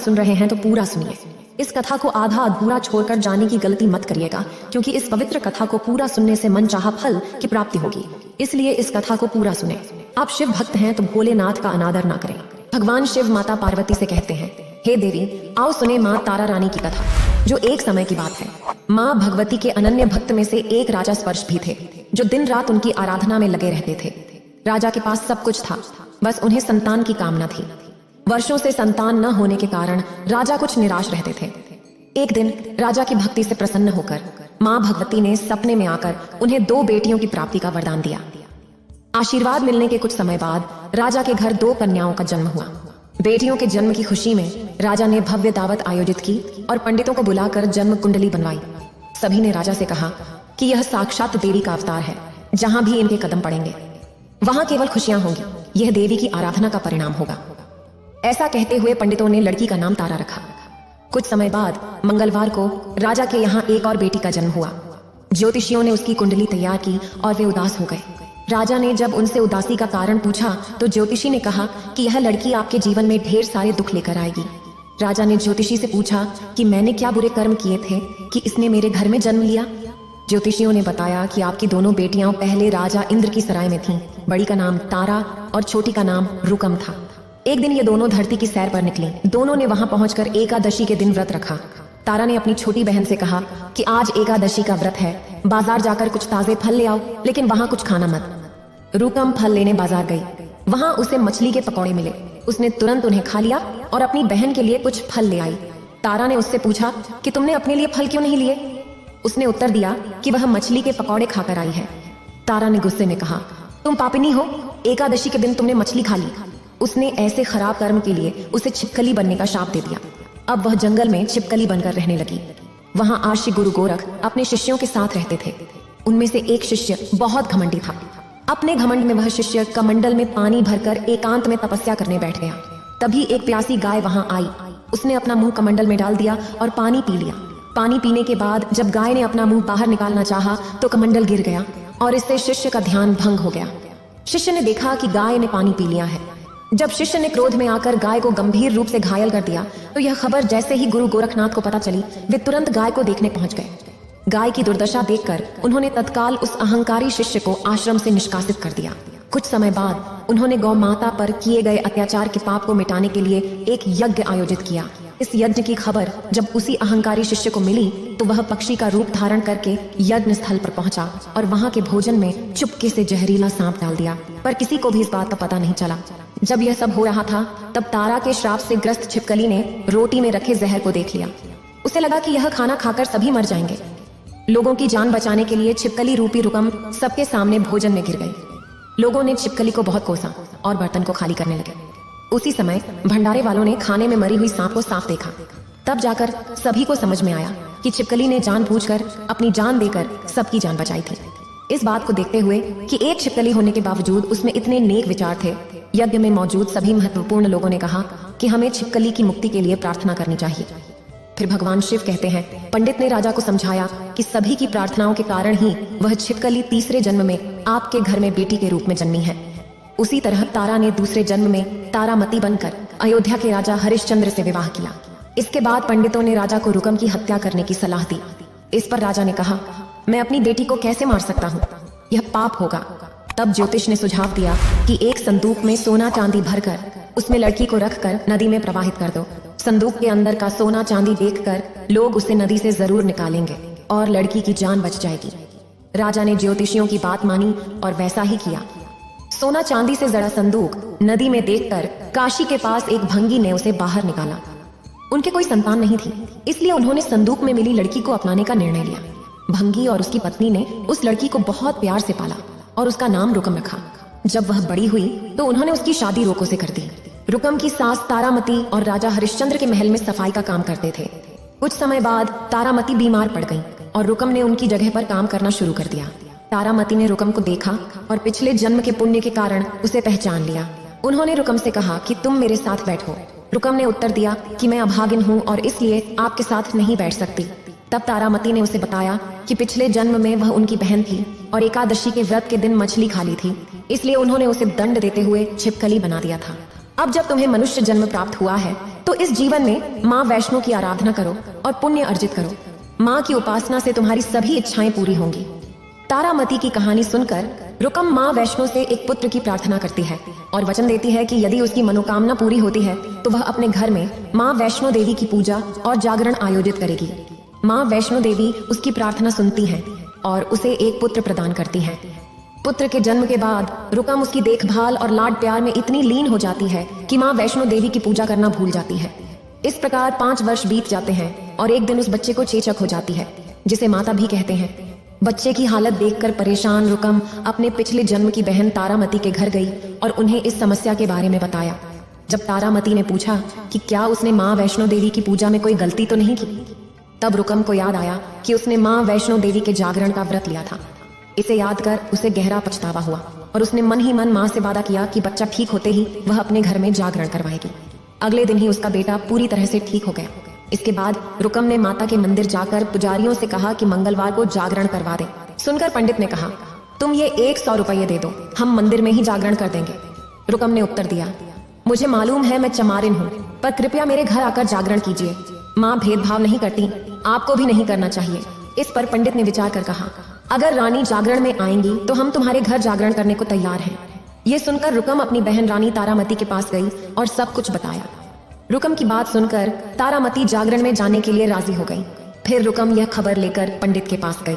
सुन रहे हैं तो पूरा सुनिए। इस कथा को आधा अधूरा छोड़कर जाने की गलती मत करिएगा, क्योंकि इस पवित्र कथा को पूरा सुनने से मनचाहा फल की प्राप्ति होगी। इसलिए इस कथा को पूरा सुने। आप शिव भक्त हैं तो भोलेनाथ का अनादर ना करें। भगवान शिव माता पार्वती से कहते हैं, हे देवी, आओ सुने माँ तारा रानी की कथा, जो एक समय की बात है। माँ भगवती के अनन्य भक्त में से एक राजा स्पर्श भी थे, जो दिन रात उनकी आराधना में लगे रहते थे। राजा के पास सब कुछ था, बस उन्हें संतान की कामना थी। वर्षों से संतान न होने के कारण राजा कुछ निराश रहते थे। एक दिन राजा की भक्ति से प्रसन्न होकर माँ भगवती ने सपने में आकर उन्हें 2 बेटियों की प्राप्ति का वरदान दिया। आशीर्वाद मिलने के कुछ समय बाद राजा के घर 2 कन्याओं का जन्म हुआ। बेटियों के जन्म की खुशी में राजा ने भव्य दावत आयोजित की और पंडितों को बुलाकर जन्म कुंडली बनवाई। सभी ने राजा से कहा कि यह साक्षात देवी का अवतार है, जहां भी इनके कदम पड़ेंगे वहां केवल खुशियां होंगी, यह देवी की आराधना का परिणाम होगा। ऐसा कहते हुए पंडितों ने लड़की का नाम तारा रखा। कुछ समय बाद मंगलवार को राजा के यहाँ एक और बेटी का जन्म हुआ। ज्योतिषियों ने उसकी कुंडली तैयार की और वे उदास हो गए। राजा ने जब उनसे उदासी का कारण पूछा तो ज्योतिषी ने कहा कि यह लड़की आपके जीवन में ढेर सारे दुख लेकर आएगी। राजा ने ज्योतिषी से पूछा कि मैंने क्या बुरे कर्म किए थे कि इसने मेरे घर में जन्म लिया। ज्योतिषियों ने बताया कि आपकी दोनों बेटियां पहले राजा इंद्र की सराय में थीं। बड़ी का नाम तारा और छोटी का नाम रुकम था। एक दिन ये दोनों धरती की सैर पर निकली। दोनों ने वहां पहुंचकर एकादशी के दिन व्रत रखा। तारा ने अपनी छोटी बहन से कहा कि आज एकादशी का व्रत है, बाजार जाकर कुछ ताजे फल ले आओ, लेकिन वहां कुछ खाना मत। रुकम फल लेने बाजार गई। वहां उसे मछली के पकौड़े मिले। उसने तुरंत उन्हें खा लिया और अपनी बहन के लिए कुछ फल ले आई। तारा ने उससे पूछा कि तुमने अपने लिए फल क्यों नहीं लिए। उसने उत्तर दिया कि वह मछली के पकौड़े खाकर आई है। तारा ने गुस्से में कहा, तुम पापिनी हो, एकादशी के दिन तुमने मछली खा ली। उसने ऐसे खराब कर्म के लिए उसे छिपकली बनने का शाप दे दिया। अब वह जंगल में छिपकली बनकर रहने लगी। वहां आशी गुरु गोरख अपने शिष्यों के साथ रहते थे। उनमें से एक शिष्य बहुत घमंडी था। अपने घमंड में वह शिष्य कमंडल में पानी भरकर एकांत में तपस्या करने बैठ गया। तभी एक प्यासी गाय वहां आई। उसने अपना मुंह कमंडल में डाल दिया और पानी पी लिया। पानी पीने के बाद जब गाय ने अपना मुंह बाहर निकालना चाहा तो कमंडल गिर गया और इससे शिष्य का ध्यान भंग हो गया। शिष्य ने देखा कि गाय ने पानी पी लिया है। जब शिष्य ने क्रोध में आकर गाय को गंभीर रूप से घायल कर दिया तो यह खबर जैसे ही गुरु गोरखनाथ को पता चली, वे तुरंत गाय को देखने पहुंच गए। गाय की दुर्दशा देखकर उन्होंने तत्काल उस अहंकारी शिष्य को आश्रम से निष्कासित कर दिया। कुछ समय बाद उन्होंने गौ माता पर किए गए अत्याचार के पाप को मिटाने के लिए एक यज्ञ आयोजित किया। इस यज्ञ की खबर जब उसी अहंकारी शिष्य को मिली तो वह पक्षी का रूप धारण करके यज्ञ स्थल पर पहुंचा और वहां के भोजन में चुपके से जहरीला सांप डाल दिया, पर किसी को भी इस बात का पता नहीं चला। जब यह सब हो रहा था तब तारा के श्राप से ग्रस्त छिपकली ने रोटी में रखे जहर को देख लिया। उसे लगा कि यह खाना खाकर सभी मर जाएंगे। लोगों की जान बचाने के लिए छिपकली रूपी रुकम सबके सामने भोजन में गिर गई। लोगों ने छिपकली को बहुत कोसा और बर्तन को खाली करने लगे। उसी समय भंडारे वालों ने खाने में मरी हुई सांप को साफ देखा। तब जाकर सभी को समझ में आया कि छिपकली ने जानबूझकर अपनी जान देकर सबकी जान बचाई थी। इस बात को देखते हुए कि एक छिपकली होने के बावजूद उसमें इतने नेक विचार थे, यज्ञ में मौजूद सभी महत्वपूर्ण लोगों ने कहा कि हमें छिपकली की मुक्ति के लिए प्रार्थना करनी चाहिए। फिर भगवान शिव कहते हैं, पंडित ने राजा को समझाया कि सभी की प्रार्थनाओं के कारण ही वह छिपकली तीसरे जन्म में आपके घर में बेटी के रूप में जन्मी है। उसी तरह तारा ने दूसरे जन्म में तारामती बनकर अयोध्या के राजा हरिश्चंद्र से विवाह किया। इसके बाद पंडितों ने राजा को रुकम की हत्या करने की सलाह दी। इस पर राजा ने कहा, मैं अपनी बेटी को कैसे मार सकता हूँ, यह पाप होगा। तब ज्योतिष ने सुझाव दिया कि एक संदूक में सोना चांदी भरकर उसमें लड़की को रखकर नदी में प्रवाहित कर दो। संदूक के अंदर का सोना चांदी देखकर लोग उसे नदी से जरूर निकालेंगे और लड़की की जान बच जाएगी। राजा ने ज्योतिषियों की बात मानी और वैसा ही किया। सोना चांदी से जड़ा संदूक नदी में देखकर काशी के पास एक भंगी ने उसे बाहर निकाला। उनके कोई संतान नहीं थी, इसलिए उन्होंने संदूक में मिली लड़की को अपनाने का निर्णय लिया। भंगी और उसकी पत्नी ने उस लड़की को बहुत प्यार से पाला और उसका नाम रुकम रखा। जब वह बड़ी हुई तो उन्होंने उसकी शादी रोको से कर दी। रुकम की सास तारामती और राजा हरिश्चंद्र के महल में सफाई का काम करते थे। कुछ समय बाद तारामती बीमार पड़ गई और रुकम ने उनकी जगह पर काम करना शुरू कर दिया। तारामती ने रुकम को देखा और पिछले जन्म के पुण्य के कारण उसे पहचान लिया। उन्होंने रुकम से कहा कि तुम मेरे साथ बैठो। रुकम ने उत्तर दिया कि मैं अभागिन हूँ और इसलिए आपके साथ नहीं बैठ सकती। तब तारामती ने उसे बताया कि पिछले जन्म में वह उनकी बहन थी और एकादशी के व्रत के दिन मछली खा ली थी, इसलिए उन्होंने उसे दंड देते हुए छिपकली बना दिया था। अब जब तुम्हें मनुष्य जन्म प्राप्त हुआ है तो इस जीवन में माँ वैष्णो की आराधना करो और पुण्य अर्जित करो। माँ की उपासना से तुम्हारी सभी इच्छाएं पूरी होंगी। तारामती की कहानी सुनकर रुकम माँ वैष्णो से एक पुत्र की प्रार्थना करती है और वचन देती है कि यदि उसकी मनोकामना पूरी होती है तो वह अपने घर में माँ वैष्णो देवी की पूजा और जागरण आयोजित करेगी। माँ वैष्णो देवी उसकी प्रार्थना सुनती हैं और उसे एक पुत्र प्रदान करती है। पुत्र के जन्म के बाद रुकम उसकी देखभाल और लाड प्यार में इतनी लीन हो जाती है कि माँ वैष्णो देवी की पूजा करना भूल जाती है। इस प्रकार 5 वर्ष बीत जाते हैं और एक दिन उस बच्चे को चेचक हो जाती है, जिसे माता भी कहते हैं। बच्चे की हालत देखकर परेशान रुकम अपने पिछले जन्म की बहन तारामती के घर गई और उन्हें इस समस्या के बारे में बताया। जब तारामती ने पूछा कि क्या उसने माँ वैष्णो देवी की पूजा में कोई गलती तो नहीं की, तब रुकम को याद आया कि उसने माँ वैष्णो देवी के जागरण का व्रत लिया था। इसे याद कर उसे गहरा पछतावा हुआ और उसने मन ही मन माँ से वादा किया कि बच्चा ठीक होते ही वह अपने घर में जागरण करवाएगी। अगले दिन ही उसका बेटा पूरी तरह से ठीक हो गया। इसके बाद रुकम ने माता के मंदिर जाकर पुजारियों से कहा कि मंगलवार को जागरण करवा दे। सुनकर पंडित ने कहा, तुम ये 100 रुपये दे दो, हम मंदिर में ही जागरण कर देंगे। रुकम ने उत्तर दिया, मुझे मालूम है मैं चमारिन हूँ, पर कृपया मेरे घर आकर जागरण कीजिए। माँ भेदभाव नहीं करती, आपको भी नहीं करना चाहिए। इस पर पंडित ने विचार कर कहा, अगर रानी जागरण में आएंगी तो हम तुम्हारे घर जागरण करने को तैयार हैं। ये सुनकर रुकम अपनी बहन रानी तारामती के पास गई और सब कुछ बताया। रुकम की बात सुनकर तारामती जागरण में जाने के लिए राजी हो गई। फिर रुकम यह खबर लेकर पंडित के पास गई।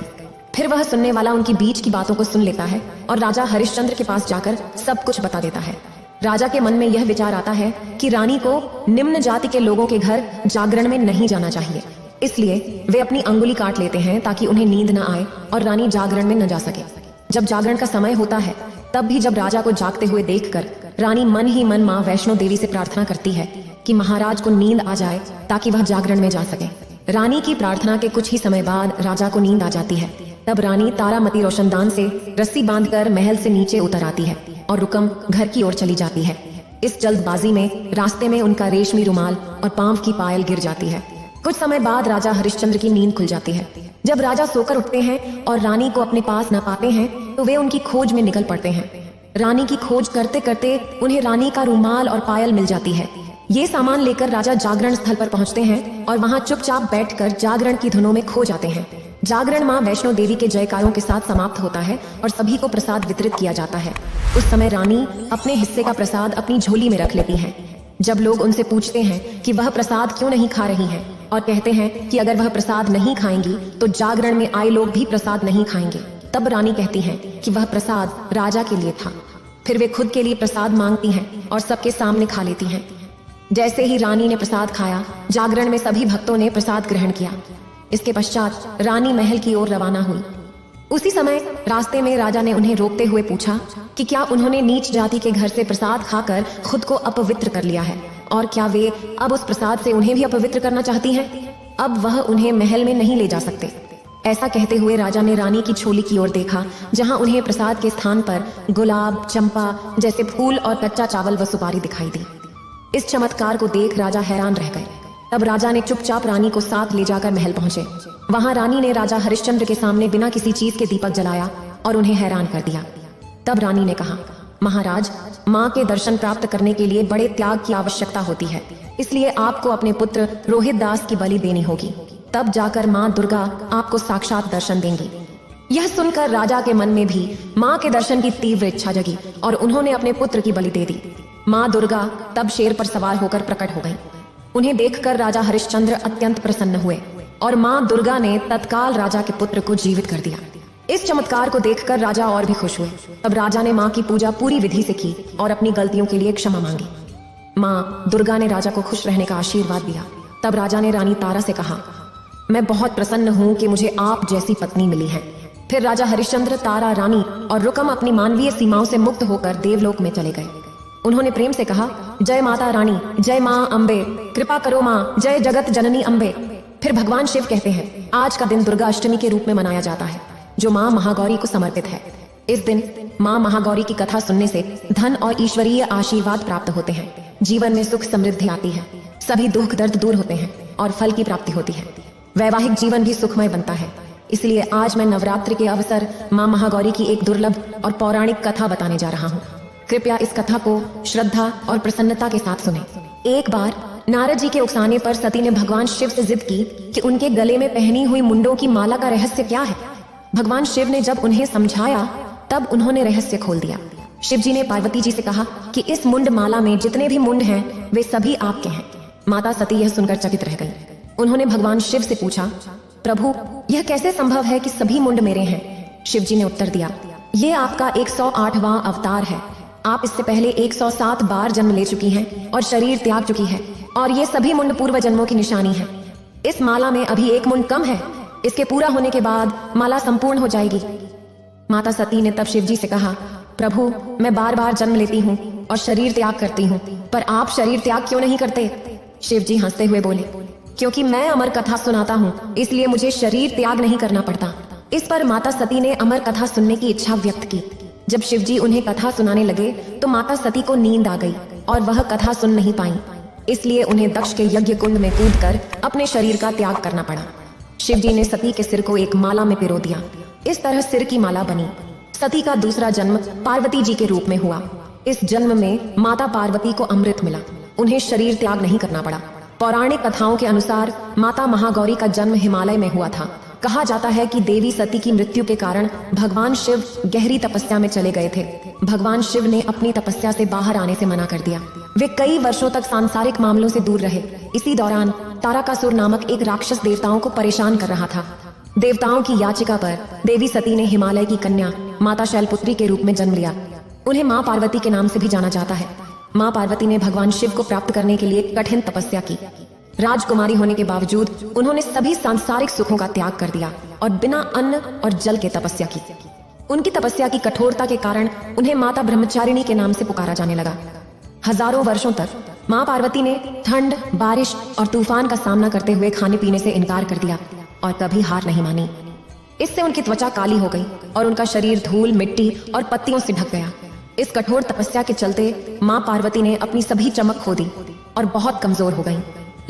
फिर वह सुनने वाला उनकी बीच की बातों को सुन लेता है और राजा हरिश्चंद्र के पास जाकर सब कुछ बता देता है। राजा के मन में यह विचार आता है कि रानी को निम्न जाति के लोगों के घर जागरण में नहीं जाना चाहिए, इसलिए वे अपनी अंगुली काट लेते हैं ताकि उन्हें नींद न आए और रानी जागरण में न जा सके। जब जागरण का समय होता है तब भी जब राजा को जागते हुए देखकर रानी मन ही मन माँ वैष्णो देवी से प्रार्थना करती है कि महाराज को नींद आ जाए ताकि वह जागरण में जा सके। रानी की प्रार्थना के कुछ ही समय बाद राजा को नींद आ जाती है। तब रानी तारामती रोशनदान से रस्सी बांधकर महल से नीचे उतर आती है और रुकम घर की ओर चली जाती है। इस जल्दबाजी में रास्ते में उनका रेशमी रुमाल और पांव की पायल गिर जाती है। कुछ समय बाद राजा हरिश्चंद्र की नींद खुल जाती है। जब राजा सोकर उठते हैं और रानी को अपने पास न पाते हैं तो वे उनकी खोज में निकल पड़ते हैं। रानी की खोज करते करते उन्हें रानी का रुमाल और पायल मिल जाती है। ये सामान लेकर राजा जागरण स्थल पर पहुंचते हैं और वहां चुपचाप बैठकर जागरण की धुनों में खो जाते हैं। जागरण माँ वैष्णो देवी के जयकारों के साथ समाप्त होता है और सभी को प्रसाद वितरित किया जाता है। उस समय रानी अपने हिस्से का प्रसाद अपनी झोली में रख लेती हैं। जब लोग उनसे पूछते हैं कि वह प्रसाद क्यों नहीं खा रही हैं और कहते हैं कि अगर वह प्रसाद नहीं खाएंगी तो जागरण में आए लोग भी प्रसाद नहीं खाएंगे, तब रानी कहती हैं कि वह प्रसाद राजा के लिए था। फिर वे खुद के लिए प्रसाद मांगती हैं और सबके सामने खा लेती हैं। जैसे ही रानी ने प्रसाद खाया, जागरण में सभी भक्तों ने प्रसाद ग्रहण किया। इसके पश्चात रानी महल की ओर रवाना हुई। उसी समय रास्ते में राजा ने उन्हें रोकते हुए पूछा कि क्या उन्होंने नीच जाति के घर से प्रसाद खाकर खुद को अपवित्र कर लिया है और क्या वे अब उस प्रसाद से उन्हें भी अपवित्र करना चाहती हैं। अब वह उन्हें महल में नहीं ले जा सकते। ऐसा कहते हुए राजा ने रानी की झोली की ओर देखा, जहां उन्हें प्रसाद के स्थान पर गुलाब, चंपा जैसे फूल और कच्चा चावल व सुपारी दिखाई दी। इस चमत्कार को देख राजा हैरान रह गए। तब राजा ने चुपचाप रानी को साथ ले जाकर महल पहुंचे। वहां रानी ने राजा हरिश्चंद्र के सामने बिना किसी चीज के दीपक जलाया और उन्हें हैरान कर दिया। तब रानी ने कहा, महाराज, माँ के दर्शन प्राप्त करने के लिए बड़े त्याग की आवश्यकता होती है, इसलिए आपको अपने पुत्र रोहित दास की बलि देनी होगी। तब जाकर माँ दुर्गा आपको साक्षात दर्शन देंगी। यह सुनकर राजा के मन में भी माँ के दर्शन की तीव्र इच्छा जगी और उन्होंने अपने पुत्र की बलि दे दी। माँ दुर्गा तब शेर पर सवार होकर प्रकट हो गई। उन्हें देखकर राजा हरिश्चंद्र अत्यंत प्रसन्न हुए और माँ दुर्गा ने तत्काल राजा के पुत्र को जीवित कर दिया। इस चमत्कार को देखकर राजा और भी खुश हुए। तब राजा ने माँ की पूजा पूरी विधि से की और अपनी गलतियों के लिए क्षमा मांगी। माँ दुर्गा ने राजा को खुश रहने का आशीर्वाद दिया। तब राजा ने रानी तारा से कहा, मैं बहुत प्रसन्न हूँ कि मुझे आप जैसी पत्नी मिली है। फिर राजा हरिश्चंद्र, तारा रानी और रुकम अपनी मानवीय सीमाओं से मुक्त होकर देवलोक में चले गए। उन्होंने प्रेम से कहा, जय माता रानी, जय माँ अम्बे, कृपा करो माँ, जय जगत जननी अम्बे। फिर भगवान शिव कहते हैं, आज का दिन दुर्गा अष्टमी के रूप में मनाया जाता है, जो माँ महागौरी को समर्पित है। इस दिन माँ महागौरी की कथा सुनने से धन और ईश्वरीय आशीर्वाद प्राप्त होते हैं। जीवन में सुख समृद्धि आती है, सभी दुख दर्द दूर होते हैं और फल की प्राप्ति होती है। वैवाहिक जीवन भी सुखमय बनता है। इसलिए आज मैं नवरात्रि के अवसर माँ महागौरी की एक दुर्लभ और पौराणिक कथा बताने जा रहा हूँ। कृपया इस कथा को श्रद्धा और प्रसन्नता के साथ सुने। एक बार नारद जी के उकसाने पर सती ने भगवान शिव से जिद की कि उनके गले में पहनी हुई मुंडों की माला का रहस्य क्या है। भगवान शिव ने जब उन्हें समझाया तब उन्होंने रहस्य खोल दिया। शिव जी ने पार्वती जी से कहा कि इस मुंड माला में जितने भी मुंड हैं वे सभी आपके हैं। माता सती यह सुनकर चकित रह गई। उन्होंने भगवान शिव से पूछा, प्रभु यह कैसे संभव है कि सभी मुंड मेरे हैं? शिव जी ने उत्तर दिया, ये आपका 108वां अवतार है। आप इससे पहले 107 बार जन्म ले चुकी हैं और शरीर त्याग चुकी है, और ये सभी मुंड पूर्व जन्मों की निशानी है। इस माला में अभी एक मुंड कम है, इसके पूरा होने के बाद माला संपूर्ण हो जाएगी। माता सती ने तब शिव जी से कहा, प्रभु मैं बार बार जन्म लेती हूँ और शरीर त्याग करती हूँ, पर आप शरीर त्याग क्यों नहीं करते? शिव जी हंसते हुए बोले, क्योंकि मैं अमर कथा सुनाता हूँ इसलिए मुझे शरीर त्याग नहीं करना पड़ता। इस पर माता सती ने अमर कथा सुनने की इच्छा व्यक्त की। जब शिव जी उन्हें कथा सुनाने लगे तो माता सती को नींद आ गई और वह कथा सुन नहीं पाई, इसलिए उन्हें दक्ष के यज्ञ कुंड में कूदकर अपने शरीर का त्याग करना पड़ा। शिव जी ने सती के सिर को एक माला में पिरो दिया। इस तरह सिर की माला बनी। सती का दूसरा जन्म पार्वती जी के रूप में हुआ। इस जन्म में माता पार्वती को अमृत मिला, उन्हें शरीर त्याग नहीं करना पड़ा। पौराणिक कथाओं के अनुसार माता महागौरी का जन्म हिमालय में हुआ था। कहा जाता है कि देवी सती की मृत्यु के कारण भगवान शिव गहरी तपस्या में चले गए थे। भगवान शिव ने अपनी तपस्या से बाहर आने से मना कर दिया। वे कई वर्षों तक सांसारिक मामलों से दूर रहे। इसी दौरान तारकासुर नामक एक राक्षस देवताओं को परेशान कर रहा था। देवताओं की याचिका पर देवी सती ने हिमालय की कन्या माता शैलपुत्री के रूप में जन्म लिया। उन्हें माँ पार्वती के नाम से भी जाना जाता है। माँ पार्वती ने भगवान शिव को प्राप्त करने के लिए कठिन तपस्या की। राजकुमारी होने के बावजूद उन्होंने सभी सांसारिक सुखों का त्याग कर दिया और बिना अन्न और जल के तपस्या की। उनकी तपस्या की कठोरता के कारण उन्हें माता ब्रह्मचारिणी के नाम से पुकारा जाने लगा। हजारों वर्षों तक माँ पार्वती ने ठंड, बारिश और तूफान का सामना करते हुए खाने पीने से इनकार कर दिया और कभी हार नहीं मानी। इससे उनकी त्वचा काली हो गई और उनका शरीर धूल, मिट्टी और पत्तियों से ढक गया। इस कठोर तपस्या के चलते माँ पार्वती ने अपनी सभी चमक खो दी और बहुत कमजोर हो गई।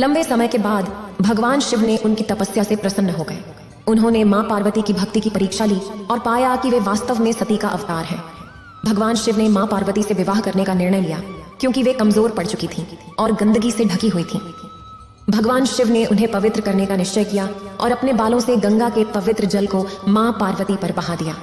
लंबे समय के बाद भगवान शिव ने उनकी तपस्या से प्रसन्न हो गए। उन्होंने माँ पार्वती की भक्ति की परीक्षा ली और पाया कि वे वास्तव में सती का अवतार है। भगवान शिव ने माँ पार्वती से विवाह करने का निर्णय लिया क्योंकि वे कमजोर पड़ चुकी थीं और गंदगी से ढकी हुई थीं। भगवान शिव ने उन्हें पवित्र करने का निश्चय किया और अपने बालों से गंगा के पवित्र जल को माँ पार्वती पर बहा दिया।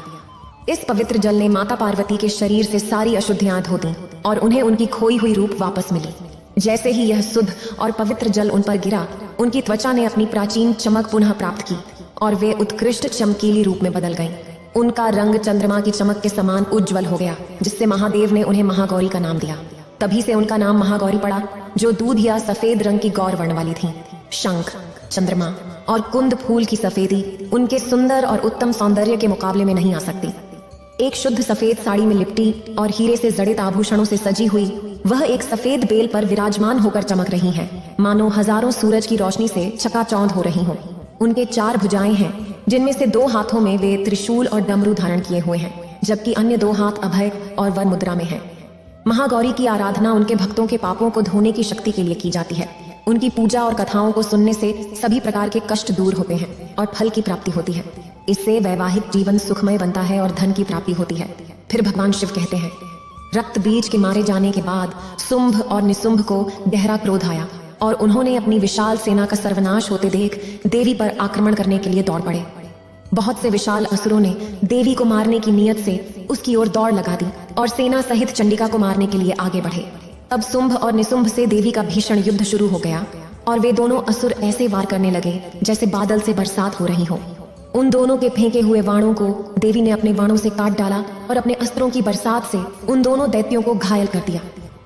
इस पवित्र जल ने माता पार्वती के शरीर से सारी अशुद्धियां धो दी और उन्हें उनकी खोई हुई रूप वापस मिली। जैसे ही यह शुद्ध और पवित्र जल उन पर गिरा, उनकी त्वचा ने अपनी प्राचीन चमक पुनः प्राप्त की और वे उत्कृष्ट चमकीली रूप में बदल गईं। उनका रंग चंद्रमा की चमक के समान उज्ज्वल हो गया, जिससे महादेव ने उन्हें महागौरी का नाम दिया। तभी से उनका नाम महागौरी पड़ा, जो दूध या सफेद रंग की गौर वर्ण वाली थी। शंख, चंद्रमा और कुंद फूल की सफेदी उनके सुंदर और उत्तम सौंदर्य के मुकाबले में नहीं आ सकती। एक शुद्ध सफेद साड़ी में लिपटी और हीरे से जड़ित आभूषणों से सजी हुई वह एक सफेद बेल पर विराजमान होकर चमक रही हैं, मानो हजारों सूरज की रोशनी से चकाचौंध हो रही हों। उनके 4 भुजाएं हैं, जिनमें से 2 हाथों में वे त्रिशूल और डमरू धारण किए हुए हैं, जबकि अन्य 2 हाथ अभय और वर मुद्रा में हैं। महागौरी की आराधना उनके भक्तों के पापों को धोने की शक्ति के लिए की जाती है। उनकी पूजा और कथाओं को सुनने से सभी प्रकार के कष्ट दूर होते हैं और फल की प्राप्ति होती है। इससे वैवाहिक जीवन सुखमय बनता है और धन की प्राप्ति होती है। फिर भगवान शिव कहते हैं, रक्त बीज के मारे जाने के बाद शुंभ और निशुंभ को गहरा क्रोध आया और उन्होंने अपनी विशाल सेना का सर्वनाश होते देख देवी पर आक्रमण करने के लिए दौड़ पड़े। बहुत से विशाल असुरों ने देवी को मारने की नीयत से उसकी ओर दौड़ लगा दी और सेना सहित चंडिका को मारने के लिए आगे बढ़े। तब शुंभ और निशुंभ से देवी का भीषण युद्ध शुरू हो गया और वे दोनों असुर ऐसे वार करने लगे जैसे बादल से बरसात हो रही हो। उन दोनों के फेंके हुए बाणों को देवी ने अपने बाणों से काट डाला और अपने अस्त्रों की बरसात से उन दोनों दैत्यों को घायल कर दिया।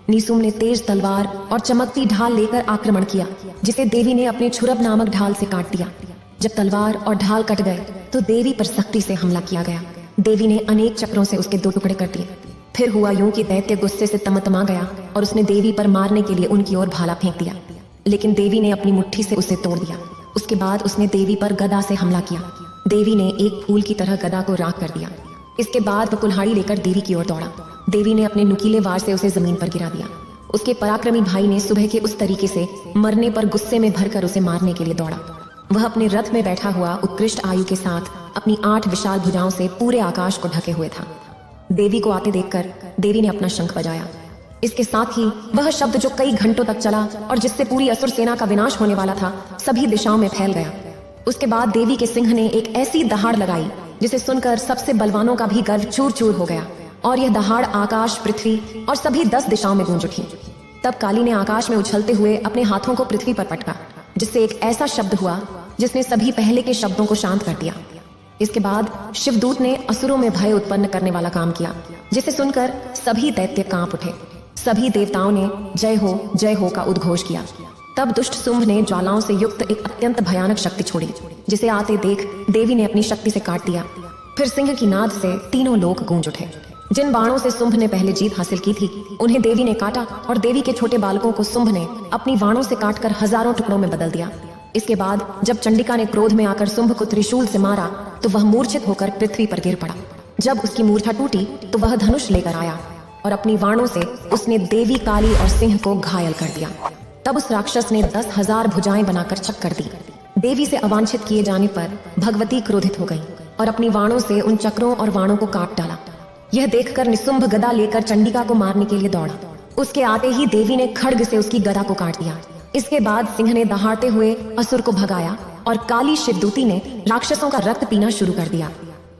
निशुंभ ने तेज तलवार और चमकती ढाल लेकर आक्रमण किया, जिसे देवी ने अपने छुरब नामक ढाल से काट दिया। जब तलवार और ढाल कट गए तो देवी पर सख्ती से हमला किया गया। देवी ने अनेक चक्रों से उसके 2 टुकड़े कर दिए। फिर हुआ यूं कि दैत्य गुस्से से तमतमा गया और उसने देवी पर मारने के लिए उनकी ओर भाला फेंक दिया, लेकिन देवी ने अपनी मुट्ठी से उसे तोड़ दिया। उसके बाद उसने देवी पर गदा से हमला किया। देवी ने एक फूल की तरह गदा को राख कर दिया। इसके बाद वह कुल्हाड़ी लेकर देवी की ओर दौड़ा। देवी ने अपने नुकीले वार से उसे जमीन पर गिरा दिया। उसके पराक्रमी भाई ने सुबह के उस तरीके से मरने पर गुस्से में भरकर उसे मारने के लिए दौड़ा। वह अपने रथ में बैठा हुआ उत्कृष्ट आयु के साथ अपनी 8 विशाल भुजाओं से पूरे आकाश को ढके हुए था। देवी को आते देखकर देवी ने अपना शंख बजाया। इसके साथ ही वह शब्द जो कई घंटों तक चला और जिससे पूरी असुर सेना का विनाश होने वाला था, सभी दिशाओं में फैल गया। उसके बाद देवी के सिंह ने एक ऐसी दहाड़ लगाई जिसे सुनकर सबसे बलवानों का भी गर्व चूर चूर हो गया, और यह दहाड़ आकाश, पृथ्वी और सभी 10 दिशाओं में गूंज उठी। तब काली ने आकाश में उछलते हुए अपने हाथों को पृथ्वी पर पटका, जिससे एक ऐसा शब्द हुआ जिसने सभी पहले के शब्दों को शांत कर दिया। इसके बाद शिवदूत ने असुरों में भय उत्पन्न करने वाला काम किया, जिसे सुनकर सभी दैत्य कांप उठे। सभी देवताओं ने जय हो का उद्घोष किया। तब दुष्ट शुंभ ने ज्वालाओं से युक्त एक अत्यंत भयानक शक्ति छोड़ी, जिसे आते देख देवी ने अपनी शक्ति से काट दिया। फिर सिंह की नाद से तीनों लोग गूंज उठे। जिन बाणों से शुंभ ने पहले जीत हासिल की थी, उन्हें देवी ने काटा और देवी के छोटे बालकों को शुंभ ने अपनी बाणों से काटकर हजारों टुकड़ों में बदल दिया। इसके बाद जब चंडिका ने क्रोध में आकर शुंभ को त्रिशूल से मारा, तो वह मूर्छित होकर पृथ्वी पर गिर पड़ा। जब उसकी मूर्छा टूटी तो वह धनुष लेकर आया और अपनी बाणों से उसने देवी, काली और सिंह को घायल कर दिया। तब उस राक्षस ने 10,000 भुजाएं बनाकर चक्कर दी। देवी से अवांछित किए जाने पर भगवती क्रोधित हो गई और अपनी बाणों से उन चक्रों और बाणों को काट डाला। यह देखकर निशुंभ गदा लेकर चंडिका को मारने के लिए दौड़ा। उसके आते ही देवी ने खड्ग से उसकी गदा को काट दिया। इसके बाद सिंह ने दहाड़ते हुए असुर को भगाया और काली शिवदूती ने राक्षसों का रक्त पीना शुरू कर दिया।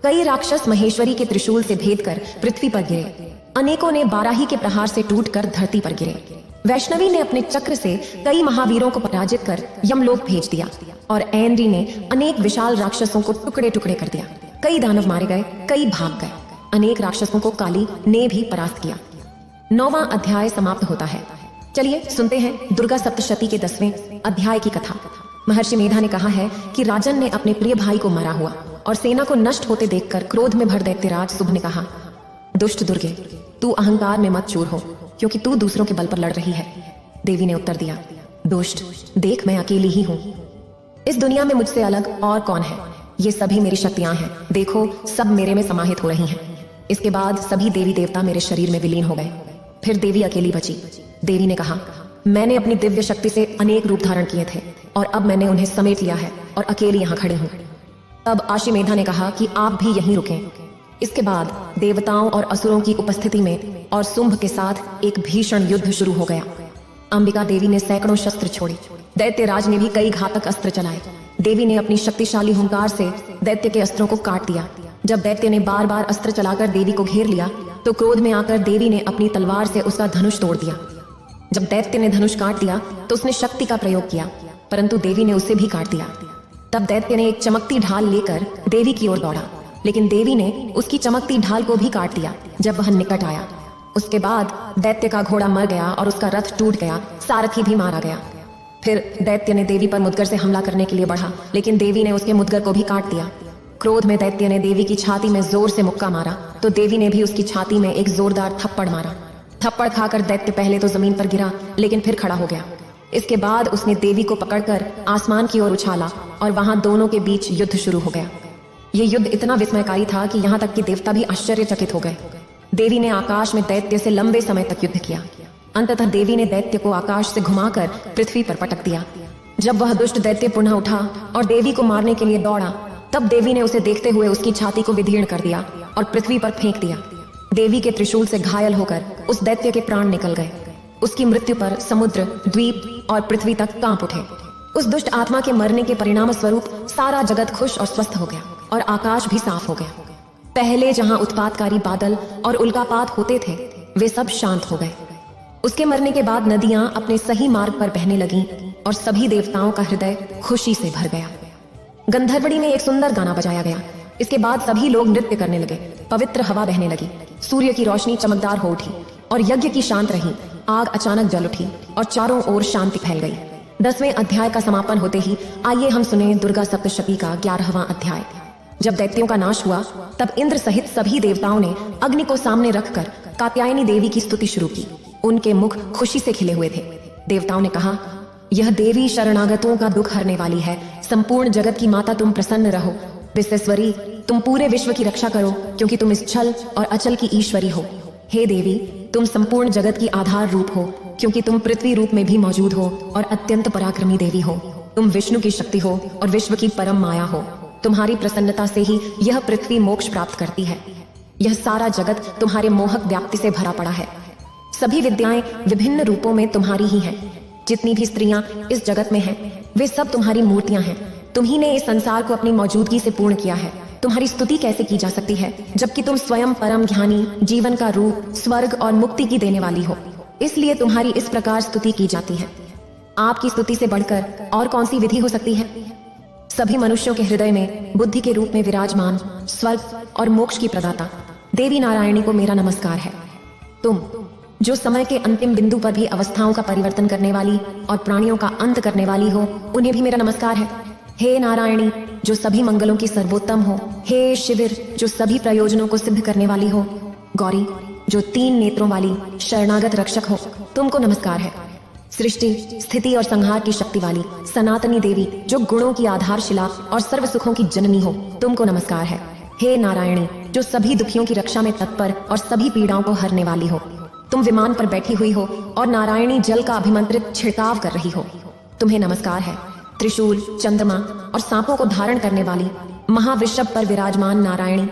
कई राक्षस महेश्वरी के त्रिशूल से भेद कर पृथ्वी पर गिरे। अनेकों ने बाराही के प्रहार से टूटकर धरती पर गिरे। वैष्णवी ने अपने चक्र से कई महावीरों को पराजित कर यमलोक भेज दिया और ऐन्द्री ने अनेक विशाल राक्षसों को टुकड़े टुकड़े कर दिया। कई दानव मारे गए, कई भाग गए। अनेक राक्षसों को काली ने भी परास्त किया। 9वां अध्याय समाप्त होता है। चलिए सुनते हैं दुर्गा सप्तशती के 10वें अध्याय की कथा। महर्षि मेधा ने कहा है कि राजन ने अपने प्रिय भाई को मारा हुआ और सेना को नष्ट होते देखकर क्रोध में भर दैत्यराज शुंभ ने कहा, दुष्ट दुर्गे, तू अहंकार में मत चूर हो, क्योंकि तू दूसरों के बल पर लड़ रही है। देवी ने उत्तर दिया, दुष्ट, देख मैं अकेली ही हूँ। इस दुनिया में मुझसे अलग और कौन है? ये सभी मेरी शक्तियां हैं। देखो, सब मेरे में समाहित हो रही हैं। इसके बाद सभी देवी देवता मेरे शरीर में विलीन हो गए। फिर देवी अकेली बची। देवी ने कहा, मैंने अपनी दिव्य शक्ति से अनेक रूप धारण किए थे और अब मैंने उन्हें समेट लिया है और अकेली यहाँ खड़े हूँ। तब आशीमेधा ने कहा कि आप भी यहीं रुकें। इसके बाद देवताओं और असुरों की उपस्थिति में और शुंभ के साथ एक भीषण युद्ध शुरू हो गया। अंबिका देवी ने सैकड़ों शस्त्र छोड़े। दैत्यराज ने भी कई घातक अस्त्र चलाए। देवी ने अपनी शक्तिशाली हुंकार से दैत्य के अस्त्रों को काट दिया। जब दैत्य ने बार बार अस्त्र चलाकर देवी को घेर लिया, तो क्रोध में आकर देवी ने अपनी तलवार से उसका धनुष तोड़ दिया। जब दैत्य ने धनुष काट दिया तो उसने शक्ति का प्रयोग किया, परंतु देवी ने उसे भी काट दिया। तब दैत्य ने एक चमकती ढाल लेकर देवी की ओर दौड़ा, लेकिन देवी ने उसकी चमकती ढाल को भी काट दिया जब वह निकट आया। उसके बाद दैत्य का घोड़ा मर गया और उसका रथ टूट गया, सारथी भी मारा गया। फिर दैत्य ने देवी पर मुदगर से हमला करने के लिए बढ़ा, लेकिन देवी ने उसके मुदगर को भी काट दिया। क्रोध में दैत्य ने देवी की छाती में जोर से मुक्का मारा, तो देवी ने भी उसकी छाती में एक जोरदार थप्पड़ मारा। थप्पड़ खाकर दैत्य पहले तो जमीन पर गिरा, लेकिन फिर खड़ा हो गया। इसके बाद उसने देवी को पकड़कर आसमान की ओर उछाला और वहां दोनों के बीच युद्ध शुरू हो गया। ये युद्ध इतना विस्मयकारी था कि यहाँ तक कि देवता भी आश्चर्यचकित हो गए। देवी ने आकाश में दैत्य से लंबे समय तक युद्ध किया। अंततः देवी ने दैत्य को आकाश से घुमाकर पृथ्वी पर पटक दिया। जब वह दुष्ट दैत्य पुनः उठा और देवी को मारने के लिए दौड़ा, तब देवी ने उसे देखते हुए उसकी छाती को विदीर्ण कर दिया और पृथ्वी पर फेंक दिया। देवी के त्रिशूल से घायल होकर उस दैत्य के प्राण निकल गए। उसकी मृत्यु पर समुद्र, द्वीप और पृथ्वी तक कांप उठे। उस दुष्ट आत्मा के मरने के परिणाम स्वरूप सारा जगत खुश और स्वस्थ हो गया और आकाश भी साफ हो गया। पहले जहां उत्पातकारी बादल और उल्कापात होते थे, वे सब शांत हो गए। उसके मरने के बाद नदियां अपने सही मार्ग पर बहने लगीं और सभी देवताओं का हृदय खुशी से भर गया। गंधर्वड़ी में एक सुंदर गाना बजाया गया। इसके बाद सभी लोग नृत्य करने लगे। पवित्र हवा बहने लगी। सूर्य की रोशनी चमकदार हो उठी और यज्ञ की शांत रही। आग अचानक जल उठी और चारों ओर शांति फैल गई। 10वें अध्याय का समापन होते ही आइए हम सुने दुर्गा सप्तशती का 11वां अध्याय। जब दैत्यों का नाश हुआ, तब इंद्र सहित सभी देवताओं ने अग्नि को सामने रखकर कात्यायनी देवी की स्तुति शुरू की। उनके मुख खुशी से खिले हुए थे। देवताओं ने कहा, यह देवी शरणागतों का दुख हरने वाली है। संपूर्ण जगत की माता, तुम प्रसन्न रहो। विश्वेश्वरी, तुम पूरे विश्व की रक्षा करो, क्योंकि तुम इस छल और अचल की ईश्वरी हो। हे देवी, तुम संपूर्ण जगत की आधार रूप हो, क्योंकि तुम पृथ्वी रूप में भी मौजूद हो और अत्यंत पराक्रमी देवी हो। तुम विष्णु की शक्ति हो और विश्व की परम माया हो। तुम्हारी प्रसन्नता से ही यह पृथ्वी मोक्ष प्राप्त करती है। यह सारा जगत तुम्हारे मोहक व्याप्ति से भरा पड़ा है। सभी विद्याएं विभिन्न रूपों में तुम्हारी ही हैं। जितनी भी स्त्रियां इस जगत में हैं, वे सब तुम्हारी मूर्तियां हैं। तुम्ही ने इस संसार को अपनी मौजूदगी से पूर्ण किया है। तुम्हारी स्तुति कैसे की जा सकती है जबकि तुम स्वयं परम ज्ञानी, जीवन का रूप, स्वर्ग और मुक्ति की देने वाली हो। इसलिए तुम्हारी इस प्रकार स्तुति की जाती है। आपकी स्तुति से बढ़कर और कौन सी विधि हो सकती है? सभी मनुष्यों के हृदय में बुद्धि के रूप में विराजमान स्वर्ग और मोक्ष की प्रदाता देवी नारायणी को मेरा नमस्कार है। तुम जो समय के अंतिम बिंदु पर भी अवस्थाओं का परिवर्तन करने वाली और प्राणियों का अंत करने वाली हो, उन्हें भी मेरा नमस्कार है। हे नारायणी, जो सभी मंगलों की सर्वोत्तम हो। हे शिविर, जो सभी प्रयोजनों को सिद्ध करने वाली हो। गौरी, जो 3 नेत्रों वाली शरणागत रक्षक हो, तुमको नमस्कार है। सृष्टि, स्थिति और संहार की शक्ति वाली सनातनी देवी, जो गुणों की आधारशिला और सर्व सुखों की जननी हो, तुमको नमस्कार है। हे नारायणी, जो सभी दुखियों की रक्षा में तत्पर और सभी पीड़ाओं को हरने वाली हो। तुम विमान पर बैठी हुई हो और नारायणी जल का अभिमंत्रित छिड़काव कर रही हो, तुम्हें नमस्कार है। त्रिशूल, चंद्रमा और सांपों को धारण करने वाली महावृषभ पर विराजमान नारायणी,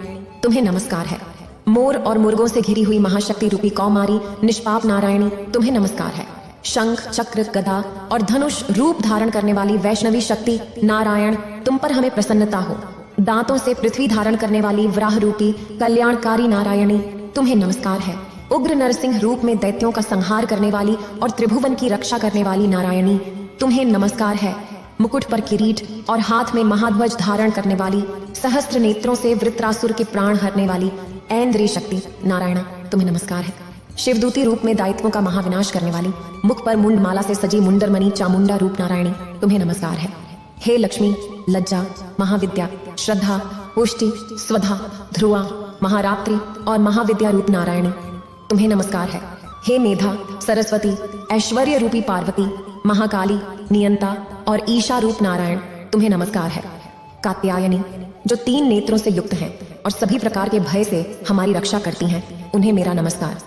तुम्हें नमस्कार है। मोर और मुर्गों से घिरी हुई महाशक्ति रूपी कौमारी निष्पाप नारायणी, तुम्हें नमस्कार है। शंख, चक्र, गदा और धनुष रूप धारण करने वाली वैष्णवी शक्ति नारायण, तुम पर हमें प्रसन्नता हो। दांतों से पृथ्वी धारण करने वाली वराह रूपी कल्याणकारी नारायणी, तुम्हें नमस्कार है। उग्र नरसिंह रूप में दैत्यों का संहार करने वाली और त्रिभुवन की रक्षा करने वाली नारायणी, तुम्हें नमस्कार है। मुकुट पर किरीट और हाथ में महाध्वज धारण करने वाली, सहस्त्र नेत्रों से वृत्रासुर के प्राण हरने वाली ऐन्द्रिय शक्ति नारायणा, तुम्हें नमस्कार है। शिवदूती रूप में दायित्वों का महाविनाश करने वाली, मुख पर मुंड माला से सजी मुंडरमणि चामुंडा रूप नारायणी, तुम्हें नमस्कार है। हे लक्ष्मी, लज्जा, महाविद्या, श्रद्धा, पुष्टि, स्वधा, ध्रुवा, महारात्रि और महाविद्या रूप नारायणी, तुम्हें नमस्कार है। हे मेधा, सरस्वती, ऐश्वर्य रूपी पार्वती, महाकाली, नियंता और ईशा रूप नारायण, तुम्हें नमस्कार है। कात्यायनी, जो 3 नेत्रों से युक्त हैं और सभी प्रकार के भय से हमारी रक्षा करती हैं, उन्हें मेरा नमस्कार।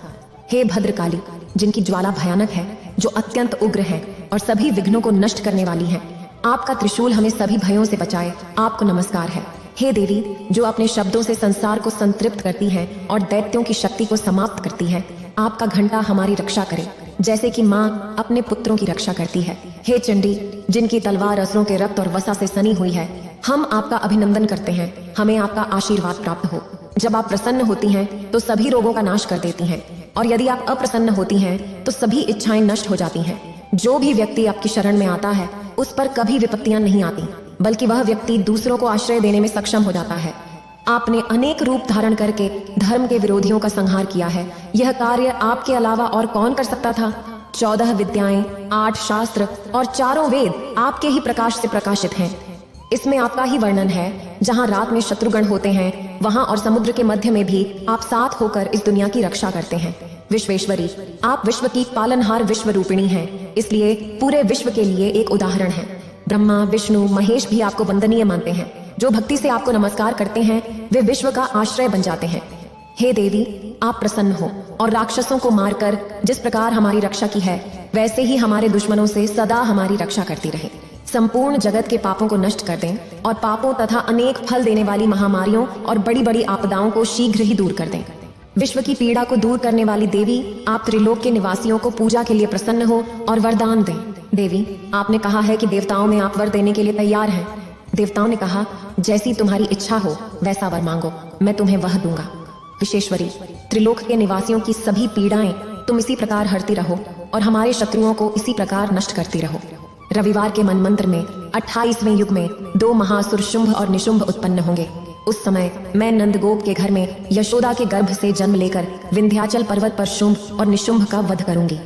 हे भद्रकाली, जिनकी ज्वाला भयानक है, जो अत्यंत उग्र है और सभी विघ्नों को नष्ट करने वाली है, आपका त्रिशूल हमें सभी भयों से बचाए, आपको नमस्कार है। हे देवी, जो अपने शब्दों से संसार को संतृप्त करती है और दैत्यों की शक्ति को समाप्त करती है, आपका घंटा हमारी रक्षा करे, जैसे कि माँ अपने पुत्रों की रक्षा करती है। हे चंडी, जिनकी तलवार असुरों के रक्त और वसा से सनी हुई है, हम आपका अभिनंदन करते हैं, हमें आपका आशीर्वाद प्राप्त हो। जब आप प्रसन्न होती हैं तो सभी रोगों का नाश कर देती हैं, और यदि आप अप्रसन्न होती हैं तो सभी इच्छाएं नष्ट हो जाती हैं। जो भी व्यक्ति आपकी शरण में आता है, उस पर कभी विपत्तियां नहीं आती, बल्कि वह व्यक्ति दूसरों को आश्रय देने में सक्षम हो जाता है। आपने अनेक रूप धारण करके धर्म के विरोधियों का संहार किया है। यह कार्य आपके अलावा और कौन कर सकता था? 14 विद्याएं, 8 शास्त्र और 4 वेद आपके ही प्रकाश से प्रकाशित हैं। इसमें आपका ही वर्णन है। जहाँ रात में शत्रुगण होते हैं, वहाँ और समुद्र के मध्य में भी आप साथ होकर इस दुनिया की रक्षा करते हैं। विश्वेश्वरी, आप विश्व की पालनहार विश्व रूपिणी हैं, इसलिए पूरे विश्व के लिए एक उदाहरण है। ब्रह्मा, विष्णु, महेश भी आपको वंदनीय मानते हैं। जो भक्ति से आपको नमस्कार करते हैं, वे विश्व का आश्रय बन जाते हैं। हे देवी, आप प्रसन्न हो और राक्षसों को मारकर जिस प्रकार हमारी रक्षा की है, वैसे ही हमारे दुश्मनों से सदा हमारी रक्षा करती रहे। संपूर्ण जगत के पापों को नष्ट कर दें और पापों तथा अनेक फल देने वाली महामारियों और बड़ी बड़ी आपदाओं को शीघ्र ही दूर कर दें। विश्व की पीड़ा को दूर करने वाली देवी, आप त्रिलोक के निवासियों को पूजा के लिए प्रसन्न हो और वरदान दें। देवी, आपने कहा है कि देवताओं में आप वर देने के लिए तैयार हैं। देवताओं ने कहा, जैसी तुम्हारी इच्छा हो वैसा वर मांगो, मैं तुम्हें वह दूंगा। विशेश्वरी, त्रिलोक के निवासियों की सभी पीड़ाएं तुम इसी प्रकार हरती रहो और हमारे शत्रुओं को इसी प्रकार नष्ट करती रहो। रविवार के मनमंत्र में 28वें युग में 2 महासुर शुंभ और निशुंभ उत्पन्न होंगे। उस समय मैं नंदगोप के घर में यशोदा के गर्भ से जन्म लेकर विंध्याचल पर्वत पर शुंभ और निशुंभ का वध करूंगी।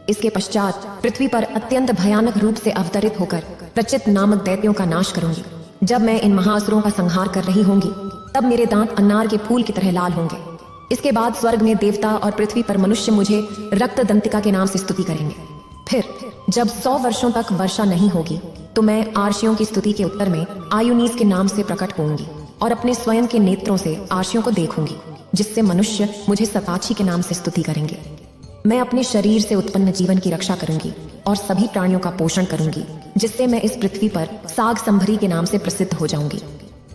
इसके पश्चात पृथ्वी पर अत्यंत भयानक रूप से अवतरित होकर प्रचित नामक दैत्यों का नाश करूंगी। जब मैं इन महासुरों का संहार कर रही होंगी, तब मेरे दांत अनार के फूल की तरह लाल होंगे। इसके बाद स्वर्ग में देवता और पृथ्वी पर मनुष्य मुझे रक्त दंतिका के नाम से स्तुति करेंगे। फिर जब 100 वर्षों तक वर्षा नहीं होगी, तो मैं आर्षियों की स्तुति के उत्तर में आयुनीस के नाम से प्रकट होंगी और अपने स्वयं के नेत्रों से आर्षियों को देखूंगी, जिससे मनुष्य मुझे सताक्षी के नाम से स्तुति करेंगे। मैं अपने शरीर से उत्पन्न जीवन की रक्षा करूंगी और सभी प्राणियों का पोषण करूंगी, जिससे मैं इस पृथ्वी पर साग संभरी के नाम से प्रसिद्ध हो जाऊंगी।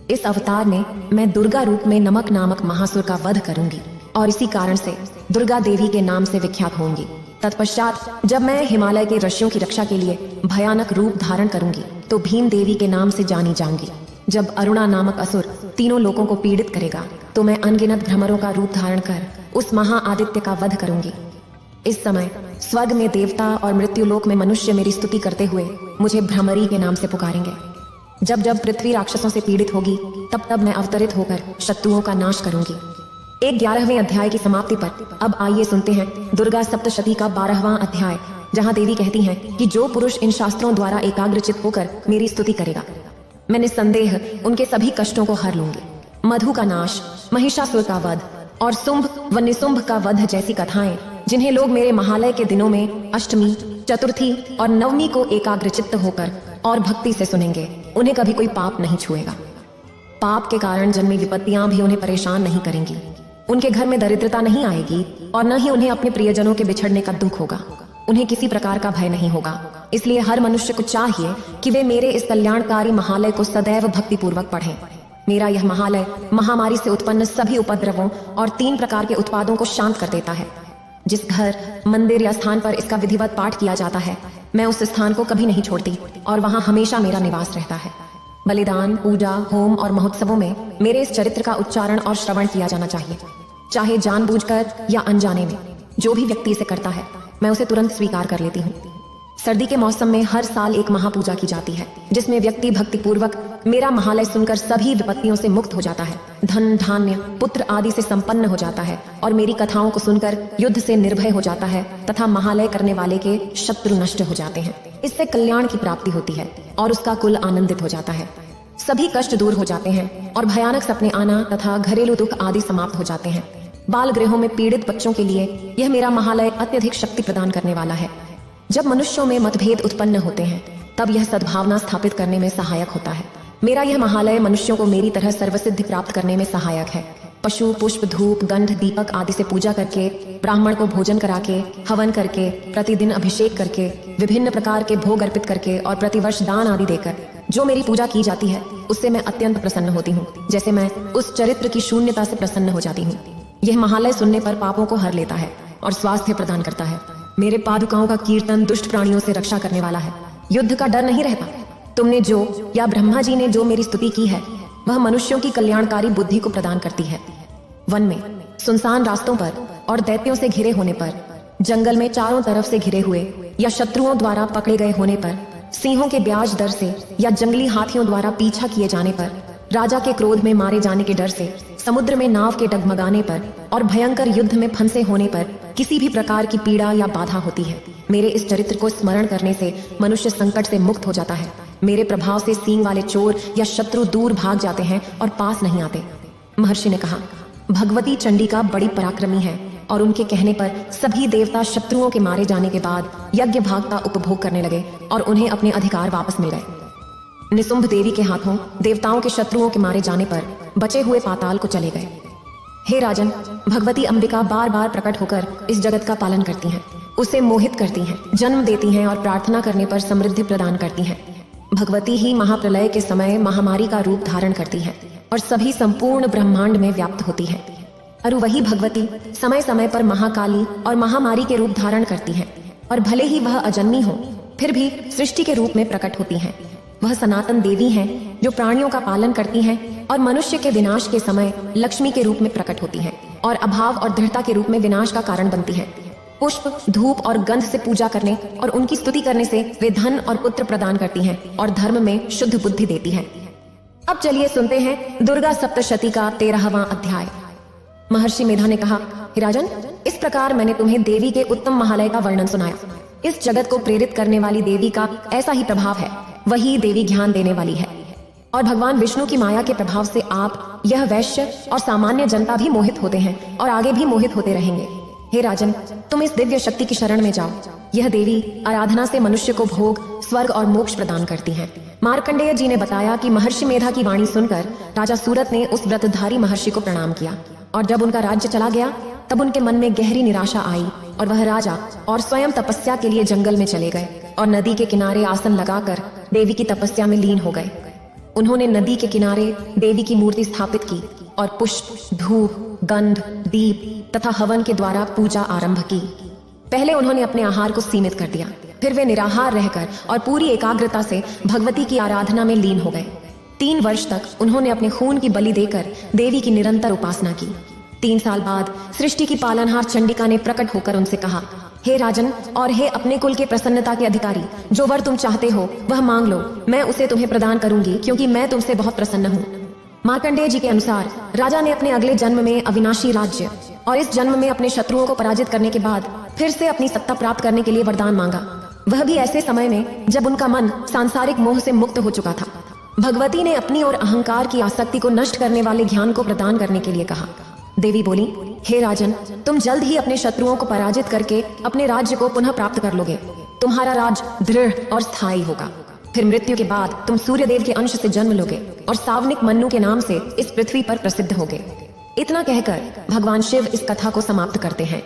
इस अवतार में मैं दुर्गा रूप में नमक नामक महासुर का वध करूंगी और इसी कारण से दुर्गा देवी के नाम से विख्यात होंगी। तत्पश्चात जब मैं हिमालय के ऋषियों की रक्षा के लिए भयानक रूप धारण करूंगी तो भीम देवी के नाम से जानी जाऊंगी। जब अरुणा नामक असुर तीनों लोगों को पीड़ित करेगा तो मैं अनगिनत भ्रमरों का रूप धारण कर उस महाआदित्य का वध करूंगी। इस समय स्वर्ग में देवता और मृत्युलोक में मनुष्य मेरी स्तुति करते हुए मुझे भ्रमरी के नाम से पुकारेंगे। जब जब पृथ्वी राक्षसों से पीड़ित होगी तब तब मैं अवतरित होकर शत्रुओं का नाश करूंगी। 11वें अध्याय की समाप्ति पर अब आइए सुनते हैं दुर्गा सप्तशती का 12वां अध्याय, जहां देवी कहती हैं कि जो पुरुष इन शास्त्रों द्वारा एकाग्रचित होकर मेरी स्तुति करेगा, मैं निस्संदेह उनके सभी कष्टों को हर लूंगी। मधु का नाश, महिषासुर का वध और शुंभ व निशुंभ का वध जैसी कथाएं जिन्हें लोग मेरे महालय के दिनों में अष्टमी, चतुर्थी और नवमी को एकाग्रचित्त होकर और भक्ति से सुनेंगे, उन्हें कभी कोई पाप नहीं छुएगा। पाप के कारण जन्मी विपत्तियां भी उन्हें परेशान नहीं करेंगी। उनके घर में दरिद्रता नहीं आएगी और न ही उन्हें अपने प्रियजनों के बिछड़ने का दुख होगा। उन्हें किसी प्रकार का भय नहीं होगा। इसलिए हर मनुष्य को चाहिए कि वे मेरे इस कल्याणकारी महालय को सदैव भक्तिपूर्वक पढ़ें। मेरा यह महालय महामारी से उत्पन्न सभी उपद्रवों और 3 प्रकार के उत्पादों को शांत कर देता है। जिस घर, मंदिर या स्थान पर इसका विधिवत पाठ किया जाता है, मैं उस स्थान को कभी नहीं छोड़ती और वहां हमेशा मेरा निवास रहता है। बलिदान, पूजा, होम और महोत्सवों में मेरे इस चरित्र का उच्चारण और श्रवण किया जाना चाहिए, चाहे जानबूझकर या अनजाने में। जो भी व्यक्ति इसे करता है मैं उसे तुरंत स्वीकार कर लेती हूँ। सर्दी के मौसम में हर साल एक महापूजा की जाती है, जिसमें व्यक्ति भक्तिपूर्वक मेरा महालय सुनकर सभी विपत्तियों से मुक्त हो जाता है, धन, धान्य, पुत्र आदि से संपन्न हो जाता है और मेरी कथाओं को सुनकर युद्ध से निर्भय हो जाता है तथा महालय करने वाले के शत्रु नष्ट हो जाते हैं। इससे कल्याण की प्राप्ति होती है और उसका कुल आनंदित हो जाता है। सभी कष्ट दूर हो जाते हैं और भयानक सपने आना तथा घरेलू दुख आदि समाप्त हो जाते हैं। बाल गृहों में पीड़ित बच्चों के लिए यह मेरा महालय अत्यधिक शक्ति प्रदान करने वाला है। जब मनुष्यों में मतभेद उत्पन्न होते हैं तब यह सद्भावना स्थापित करने में सहायक होता है। मेरा यह महालय मनुष्यों को मेरी तरह सर्वसिद्धि प्राप्त करने में सहायक है। पशु, पुष्प, धूप, गंध, दीपक आदि से पूजा करके, ब्राह्मण को भोजन करा के, हवन करके, प्रतिदिन अभिषेक करके, विभिन्न प्रकार के भोग अर्पित करके और प्रतिवर्ष दान आदि देकर जो मेरी पूजा की जाती है उससे मैं अत्यंत प्रसन्न होती हूँ, जैसे मैं उस चरित्र की शून्यता से प्रसन्न हो जाती हूँ। यह महालय सुनने पर पापों को हर लेता है और स्वास्थ्य प्रदान करता है। मेरे पादुकाओं का कीर्तन दुष्ट प्राणियों से रक्षा करने वाला है। युद्ध का डर नहीं रहता। तुमने जो या ब्रह्मा जी ने जो मेरी स्तुति की है वह मनुष्यों की कल्याणकारी बुद्धि को प्रदान करती है। वन में, सुनसान रास्तों पर और दैत्यों से घिरे होने पर, जंगल में चारों तरफ से घिरे हुए या शत्रुओं द्वारा पकड़े गए होने पर, सिंहों के ब्याज दर से या जंगली हाथियों द्वारा पीछा किए जाने पर, राजा के क्रोध में मारे जाने के डर से, समुद्र में नाव के डगमगाने पर और भयंकर युद्ध में फंसे होने पर किसी भी प्रकार की पीड़ा या बाधा होती है, मेरे इस चरित्र को स्मरण करने से मनुष्य संकट से मुक्त हो जाता है। मेरे प्रभाव से सींग वाले चोर या शत्रु दूर भाग जाते हैं और पास नहीं आते। महर्षि ने कहा, भगवती चंडिका बड़ी पराक्रमी है और उनके कहने पर सभी देवता शत्रुओं के मारे जाने के बाद यज्ञ भाग का उपभोग करने लगे और उन्हें अपने अधिकार वापस मिल गए। निशुंभ देवी के हाथों देवताओं के शत्रुओं के मारे जाने पर बचे हुए पाताल को चले गए। हे राजन, भगवती अंबिका बार बार प्रकट होकर इस जगत का पालन करती हैं, उसे मोहित करती हैं, जन्म देती हैं और प्रार्थना करने पर समृद्धि प्रदान करती हैं। भगवती ही महाप्रलय के समय महामारी का रूप धारण करती है और सभी संपूर्ण ब्रह्मांड में व्याप्त होती है। और वही भगवती समय समय पर महाकाली और महामारी के रूप धारण करती है और भले ही वह अजन्मी हो फिर भी सृष्टि के रूप में प्रकट होती हैं। वह सनातन देवी हैं जो प्राणियों का पालन करती हैं और मनुष्य के विनाश के समय लक्ष्मी के रूप में प्रकट होती हैं और अभाव और दृढ़ता के रूप में विनाश का कारण बनती हैं। पुष्प, धूप और गंध से पूजा करने और उनकी स्तुति करने से वे धन और पुत्र प्रदान करती हैं और धर्म में शुद्ध बुद्धि देती हैं। अब चलिए सुनते हैं दुर्गा सप्तशती का 13वां अध्याय। महर्षि मेधा ने कहा, हे राजन, इस प्रकार मैंने तुम्हें देवी के उत्तम महालय का वर्णन सुनाया। इस जगत को प्रेरित करने वाली देवी का ऐसा ही प्रभाव है, वही देवी ज्ञान देने वाली है और भगवान विष्णु की माया के प्रभाव से आप, यह वैश्य और सामान्य जनता भी मोहित होते हैं और आगे भी मोहित होते रहेंगे। हे राजन, तुम इस दिव्य शक्ति की शरण में जाओ। यह देवी आराधना से मनुष्य को भोग, स्वर्ग और मोक्ष प्रदान करती है। मार्कंडेय जी ने बताया कि महर्षि मेधा की वाणी सुनकर राजा सूरत ने उस व्रतधारी महर्षि को प्रणाम किया और जब उनका राज्य चला गया तब उनके मन में गहरी निराशा आई और वह राजा और स्वयं तपस्या के लिए जंगल में चले गए और नदी के किनारे आसन लगाकर देवी की तपस्या में लीन हो गए। उन्होंने नदी के किनारे देवी की मूर्ति स्थापित की और पुष्प, धूप, गंध, दीप तथा हवन के द्वारा पूजा आरंभ की। पहले उन्होंने अपने आहार को सीमित कर दिया, फिर वे निराहार रहकर और पूरी एकाग्रता से भगवती की आराधना में लीन हो गए। 3 वर्ष तक उन्होंने अपने खून की बलि देकर देवी की निरंतर उपासना की। 3 साल बाद सृष्टि की पालनहार चंडिका ने प्रकट होकर उनसे कहा, हे राजन और हे अपने कुल के प्रसन्नता के अधिकारी, जो वर तुम चाहते हो वह मांग लो, मैं उसे तुम्हें प्रदान करूंगी, क्योंकि मैं तुमसे बहुत प्रसन्न हूँ। मार्कंडेय जी के अनुसार राजा ने अपने अगले जन्म में अविनाशी राज्य और इस जन्म में अपने शत्रुओं को पराजित करने के बाद फिर से अपनी सत्ता प्राप्त करने के लिए वरदान मांगा, वह भी ऐसे समय में जब उनका मन सांसारिक मोह से मुक्त हो चुका था। भगवती ने अपनी और अहंकार की आसक्ति को नष्ट करने वाले ज्ञान को प्रदान करने के लिए कहा। देवी बोली, हे राजन, तुम जल्द ही अपने शत्रुओं को पराजित करके अपने राज्य को पुनः प्राप्त कर लोगे। तुम्हारा राज्य दृढ़ और स्थायी होगा। फिर मृत्यु के बाद तुम सूर्यदेव के अंश से जन्म लोगे और सावनिक मन्नु के नाम से इस पृथ्वी पर प्रसिद्ध होगे। इतना कहकर भगवान शिव इस कथा को समाप्त करते हैं।